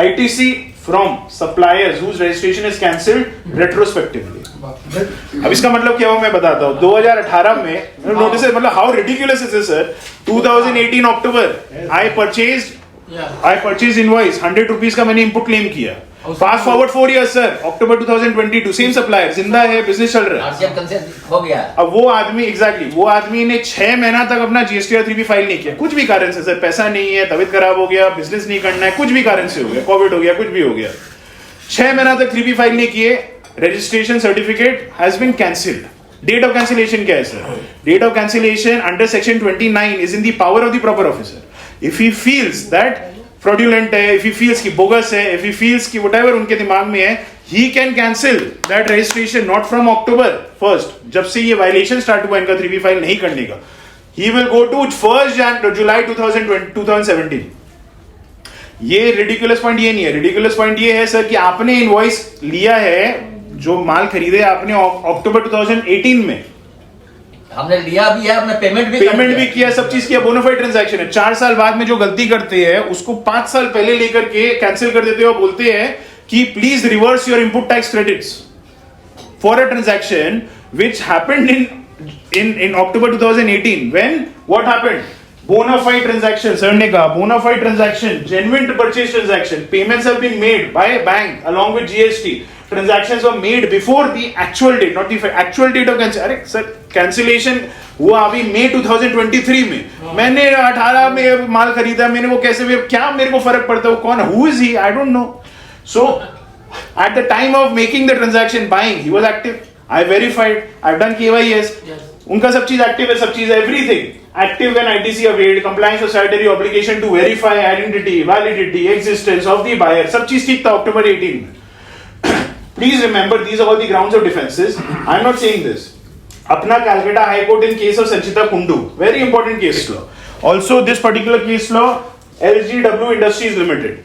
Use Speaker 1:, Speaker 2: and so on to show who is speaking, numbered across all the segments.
Speaker 1: ITC from suppliers whose registration is cancelled retrospectively. अब इसका मतलब क्या हुआ मैं बताता हूँ. 2018 में नोटिस है, मतलब how ridiculous is this sir? 2018 October I purchased invoice 100 rupees का मैंने input claim किया. Fast forward 4 years sir, October 2022 same supplier जिंदा है, business चल रहा है.
Speaker 2: हो गया.
Speaker 1: अब वो आदमी ने 6 महीना तक अपना GSTR 3B फाइल नहीं किया, कुछ भी कारण से सर, पैसा नहीं है, तबीयत खराब हो गया, बिजनेस नहीं करना है, कुछ भी कारण से हो गया, कोविड हो गया, कुछ भी हो गया, 6 महीना तक 3B फाइल नहीं किए, registration certificate has been cancelled. Date of cancellation क्या है sir? Date of cancellation under section 29 is in the power of the proper officer. If he feels that fraudulent है, if he feels कि bogus है, if he feels कि whatever उनके दिमाग में है, he can cancel that registration not from October 1st, जब से ये violation start हुआ इनका 3B फाइल नहीं करने का. He will go to 1st July 2017. ये ridiculous point ये नहीं है. ridiculous point ये है सर कि आपने invoice लिया है, जो माल खरीदे आपने October 2018 में,
Speaker 2: हमने लिया भी है, हमने पेमेंट भी
Speaker 1: किया, सब चीज किया, बोनाफाइड ट्रांजैक्शन है. 4 साल बाद में जो गलती करते हैं उसको 5 साल पहले लेकर के कैंसिल कर देते हैं और बोलते हैं कि please reverse your input tax credits for a transaction which happened in October 2018. When what happened? Bona fide transaction. Sir ने कहा bona fide transaction, genuine purchase transaction, payments have been made by bank along with GST. Transactions were made before the actual date, not the actual date of cancellation. अरे sir cancellation हुआ अभी मई 2023 में. मैंने 18 में माल खरीदा, मैंने वो कैसे भी, क्या मेरे को फर्क पड़ता है वो कौन है, who is he, I don't know. So at the time of making the transaction, buying, he was active. I verified, I've done KYS. उनका सब चीज एक्टिव है, सब चीज everything active when ITC availed, compliance with statutory obligation to verify identity, validity, existence of the buyer, सब चीज ठीक था October 18 में. Please remember, these are all the grounds of defenses. I am not saying this. Apna Calcutta High Court in case of Sanchita Kundu, very important case law. Also, this particular case law, LGW Industries Limited.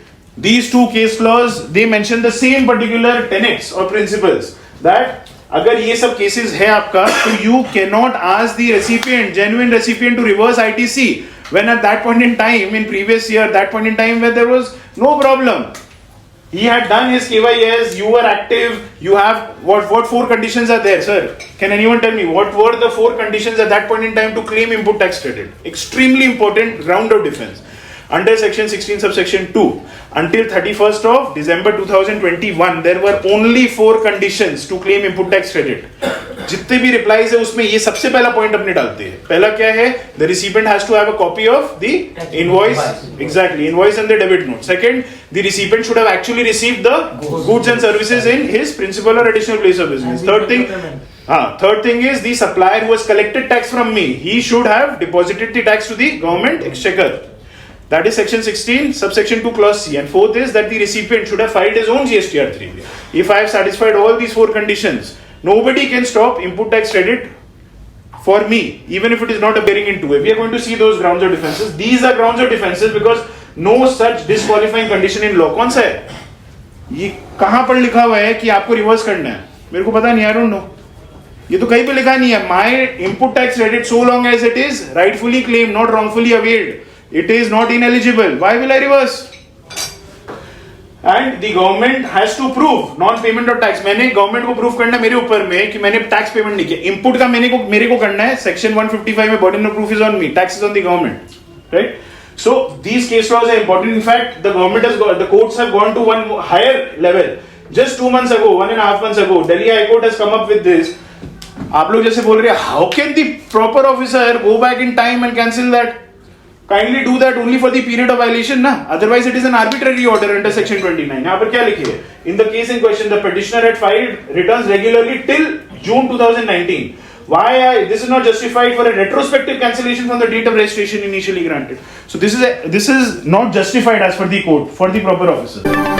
Speaker 1: These two case laws, they mention the same particular tenets or principles. That अगर ये सब cases है आपका, तो you cannot ask the recipient, genuine recipient, to reverse ITC when at that point in time, in previous year, that point in time where there was no problem. He had done his KYS, you were active, you have, what 4 conditions are there, sir? Can anyone tell me, what were the 4 conditions at that point in time to claim input tax credit? Extremely important ground of defense. Under section 16 subsection 2, until 31st of December 2021, there were only 4 conditions to claim input tax credit. जितने भी replies है उसमें ये सबसे पहला point अपने डालते हैं. पहला क्या है? The recipient has to have a copy of the invoice, exactly, invoice and the debit note. Second, the recipient should have actually received the goods and services in his principal or additional place of business. Third thing is the supplier who has collected tax from me, he should have deposited the tax to the government exchequer. That is section 16, subsection 2, clause C. And fourth is that the recipient should have filed his own GSTR 3B. If I have satisfied all these 4 conditions, nobody can stop input tax credit for me, even if it is not appearing in 2A. We are going to see those grounds of defenses. These are grounds of defenses because no such disqualifying condition in law. कौन सा है? ये कहाँ पर लिखा हुआ है कि आपको रिवर्स करना है? मेरे को पता नहीं, I don't know. ये तो कहीं पे लिखा नहीं है. My input tax credit, so long as it is rightfully claimed, not wrongfully availed, it is not ineligible. Why will I reverse? And the government has to prove non-payment of tax. मैंने government को prove करना मेरे ऊपर में कि मैंने tax payment नहीं किया. इनपुट का मेरे को करना है. सेक्शन 155 में burden of proof is on me. Tax is on the government, right? So these case laws are important. In fact, the courts have gone to one higher level. Just 2 months ago, 1.5 months ago, Delhi High Court has come up with this. आप लोग जैसे बोल रहे हैं, how can the proper officer go back in time and cancel that? Kindly do that only for the period of violation, na? Otherwise, it is an arbitrary order under section 29. यहाँ पर क्या लिखे है? In the case in question, the petitioner had filed returns regularly till June 2019. Why this is not justified for a retrospective cancellation from the date of registration initially granted? So this is not justified as per the court for the proper officer.